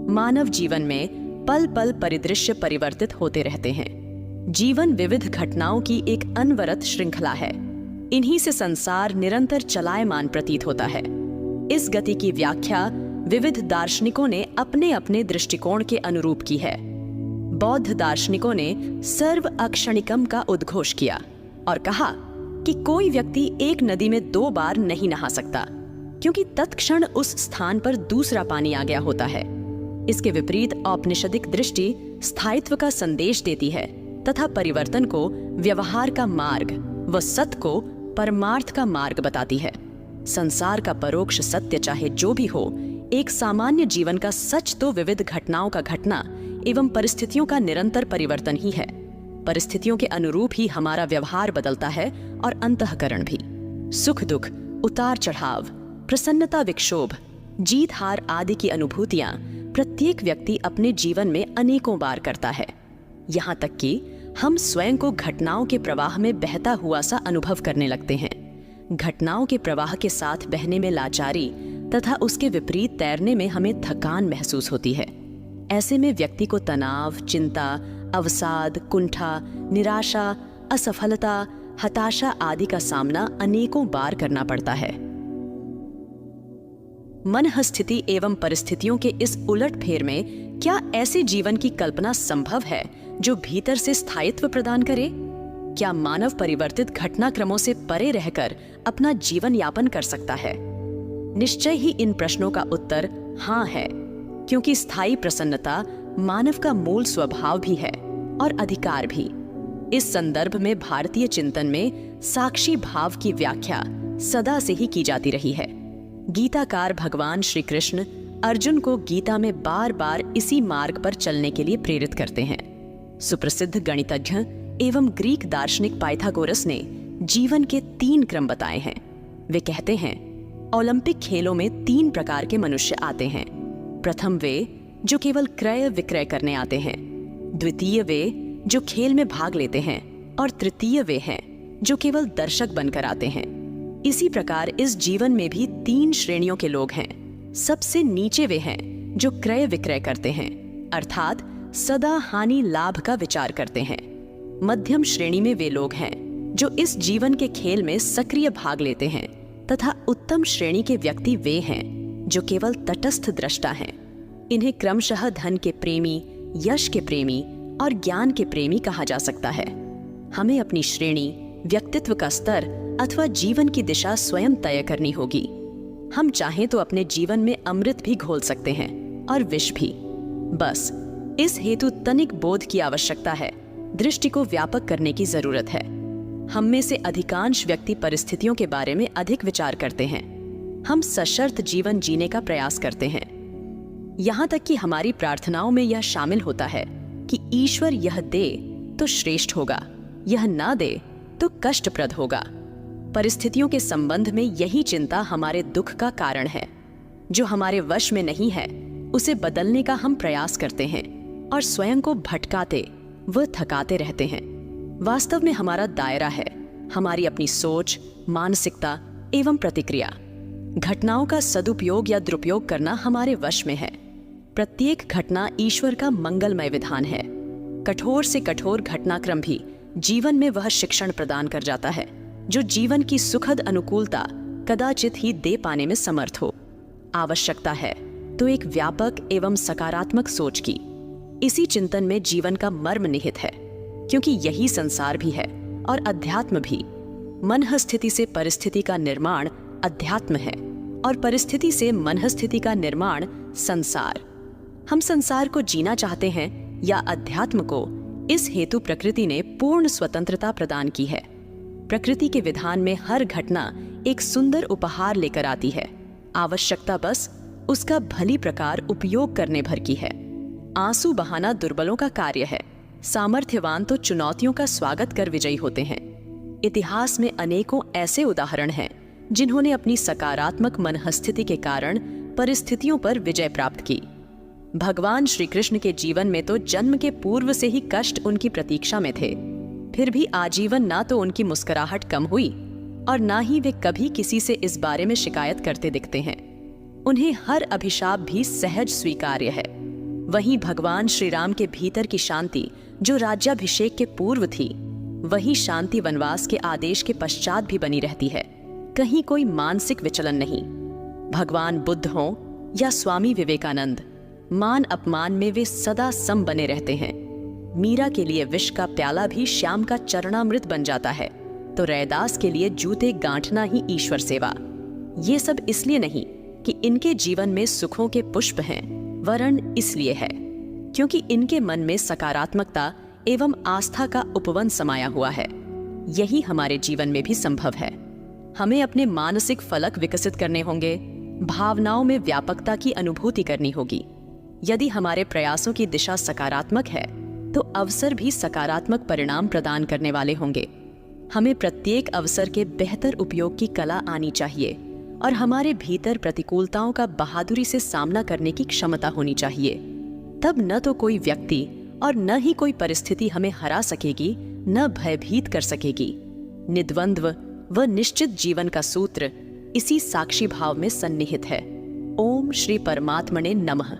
मानव जीवन में पल पल परिदृश्य परिवर्तित होते रहते हैं। जीवन विविध घटनाओं की एक अनवरत श्रृंखला है। इन्हीं से संसार निरंतर चलायमान प्रतीत होता है। इस गति की व्याख्या विविध दार्शनिकों ने अपने अपने दृष्टिकोण के अनुरूप की है। बौद्ध दार्शनिकों ने सर्व अक्षणिकम का उद्घोष किया और कहा कि कोई व्यक्ति एक नदी में 2 बार नहीं नहा सकता, क्योंकि तत्क्षण उस स्थान पर दूसरा पानी आ गया होता है। इसके विपरीत औपनिषदिक दृष्टि स्थायित्व का संदेश देती है तथा परिवर्तन को व्यवहार का मार्ग व सत्य को परमार्थ का मार्ग बताती है। संसार का परोक्ष सत्य चाहे जो भी हो, एक सामान्य जीवन का सच तो विविध घटनाओं का घटना एवं परिस्थितियों का निरंतर परिवर्तन ही है। परिस्थितियों के अनुरूप ही हमारा व्यवहार बदलता है और अंतःकरण भी। सुख दुख, उतार चढ़ाव, प्रसन्नता विक्षोभ, जीत हार आदि की अनुभूतियां प्रत्येक व्यक्ति अपने जीवन में अनेकों बार करता है। यहाँ तक कि हम स्वयं को घटनाओं के प्रवाह में बहता हुआ सा अनुभव करने लगते हैं। घटनाओं के प्रवाह के साथ बहने में लाचारी तथा उसके विपरीत तैरने में हमें थकान महसूस होती है। ऐसे में व्यक्ति को तनाव, चिंता, अवसाद, कुंठा, निराशा, असफलता, हताशा आदि का सामना अनेकों बार करना पड़ता है। मनः स्थिति एवं परिस्थितियों के इस उलटफेर में क्या ऐसे जीवन की कल्पना संभव है जो भीतर से स्थायित्व प्रदान करे? क्या मानव परिवर्तित घटनाक्रमों से परे रहकर अपना जीवन यापन कर सकता है? निश्चय ही इन प्रश्नों का उत्तर हाँ है, क्योंकि स्थायी प्रसन्नता मानव का मूल स्वभाव भी है और अधिकार भी। इस संदर्भ में भारतीय चिंतन में साक्षी भाव की व्याख्या सदा से ही की जाती रही है। गीताकार भगवान श्री कृष्ण अर्जुन को गीता में बार बार इसी मार्ग पर चलने के लिए प्रेरित करते हैं। सुप्रसिद्ध गणितज्ञ एवं ग्रीक दार्शनिक पाइथागोरस ने जीवन के 3 क्रम बताए हैं। वे कहते हैं, ओलंपिक खेलों में 3 प्रकार के मनुष्य आते हैं। प्रथम वे जो केवल क्रय विक्रय करने आते हैं, द्वितीय वे जो खेल में भाग लेते हैं और तृतीय वे हैं जो केवल दर्शक बनकर आते हैं। इसी प्रकार इस जीवन में भी 3 श्रेणियों के लोग हैं। सबसे नीचे वे हैं जो क्रय विक्रय करते हैं, अर्थात सदा हानि लाभ का विचार करते हैं। मध्यम श्रेणी में वे लोग हैं जो इस जीवन के खेल में सक्रिय भाग लेते हैं, तथा उत्तम श्रेणी के व्यक्ति वे हैं जो केवल तटस्थ दृष्टा हैं। इन्हें क्रमशः धन के प्रेमी, यश के प्रेमी और ज्ञान के प्रेमी कहा जा सकता है। हमें अपनी श्रेणी, व्यक्तित्व का स्तर अथवा जीवन की दिशा स्वयं तय करनी होगी। हम चाहें तो अपने जीवन में अमृत भी घोल सकते हैं और विष भी। बस इस हेतु तनिक बोध की आवश्यकता है, दृष्टि को व्यापक करने की जरूरत है। हम में से अधिकांश व्यक्ति परिस्थितियों के बारे में अधिक विचार करते हैं। हम सशर्त जीवन जीने का प्रयास करते हैं। यहाँ तक कि हमारी प्रार्थनाओं में यह शामिल होता है कि ईश्वर यह दे तो श्रेष्ठ होगा, यह ना दे तो कष्टप्रद होगा। परिस्थितियों के संबंध में यही चिंता हमारे दुख का कारण है। जो हमारे वश में नहीं है उसे बदलने का हम प्रयास करते हैं और स्वयं को भटकाते व थकाते रहते हैं। वास्तव में हमारा दायरा है हमारी अपनी सोच, मानसिकता एवं प्रतिक्रिया। घटनाओं का सदुपयोग या दुरुपयोग करना हमारे वश में है। प्रत्येक घटना ईश्वर का मंगलमय विधान है। कठोर से कठोर घटनाक्रम भी जीवन में वह शिक्षण प्रदान कर जाता है जो जीवन की सुखद अनुकूलता कदाचित ही दे पाने में समर्थ हो। आवश्यकता है तो एक व्यापक एवं सकारात्मक सोच की। इसी चिंतन में जीवन का मर्म निहित है, क्योंकि यही संसार भी है और अध्यात्म भी। मनः स्थिति से परिस्थिति का निर्माण अध्यात्म है और परिस्थिति से मनः स्थिति का निर्माण संसार। हम संसार को जीना चाहते हैं या अध्यात्म को, इस हेतु प्रकृति ने पूर्ण स्वतंत्रता प्रदान की है। प्रकृति के विधान में हर घटना एक सुंदर उपहार लेकर आती है। आवश्यकता बस उसका भली प्रकार उपयोग करने भर की है। आंसू बहाना दुर्बलों का कार्य है, सामर्थ्यवान तो चुनौतियों का स्वागत कर विजयी होते हैं। इतिहास में अनेकों ऐसे उदाहरण हैं जिन्होंने अपनी सकारात्मक मनःस्थिति के कारण परिस्थितियों पर विजय प्राप्त की। भगवान श्री कृष्ण के जीवन में तो जन्म के पूर्व से ही कष्ट उनकी प्रतीक्षा में थे, फिर भी आजीवन ना तो उनकी मुस्कुराहट कम हुई और ना ही वे कभी किसी से इस बारे में शिकायत करते दिखते हैं। उन्हें हर अभिशाप भी सहज स्वीकार्य है। वहीं भगवान श्री राम के भीतर की शांति जो राज्याभिषेक के पूर्व थी, वही शांति वनवास के आदेश के पश्चात भी बनी रहती है। कहीं कोई मानसिक विचलन नहीं। भगवान बुद्ध हों या स्वामी विवेकानंद, मान अपमान में वे सदा सम बने रहते हैं। मीरा के लिए विष का प्याला भी श्याम का चरणामृत बन जाता है, तो रैदास के लिए जूते गांठना ही ईश्वर सेवा। ये सब इसलिए नहीं कि इनके जीवन में सुखों के पुष्प हैं, वरन इसलिए है क्योंकि इनके मन में सकारात्मकता एवं आस्था का उपवन समाया हुआ है। यही हमारे जीवन में भी संभव है। हमें अपने मानसिक फलक विकसित करने होंगे, भावनाओं में व्यापकता की अनुभूति करनी होगी। यदि हमारे प्रयासों की दिशा सकारात्मक है तो अवसर भी सकारात्मक परिणाम प्रदान करने वाले होंगे। हमें प्रत्येक अवसर के बेहतर उपयोग की कला आनी चाहिए और हमारे भीतर प्रतिकूलताओं का बहादुरी से सामना करने की क्षमता होनी चाहिए। तब न तो कोई व्यक्ति और न ही कोई परिस्थिति हमें हरा सकेगी, न भयभीत कर सकेगी। निद्वंद्व व निश्चित जीवन का सूत्र इसी साक्षी भाव में सन्निहित है। ओम श्री परमात्मने नमः।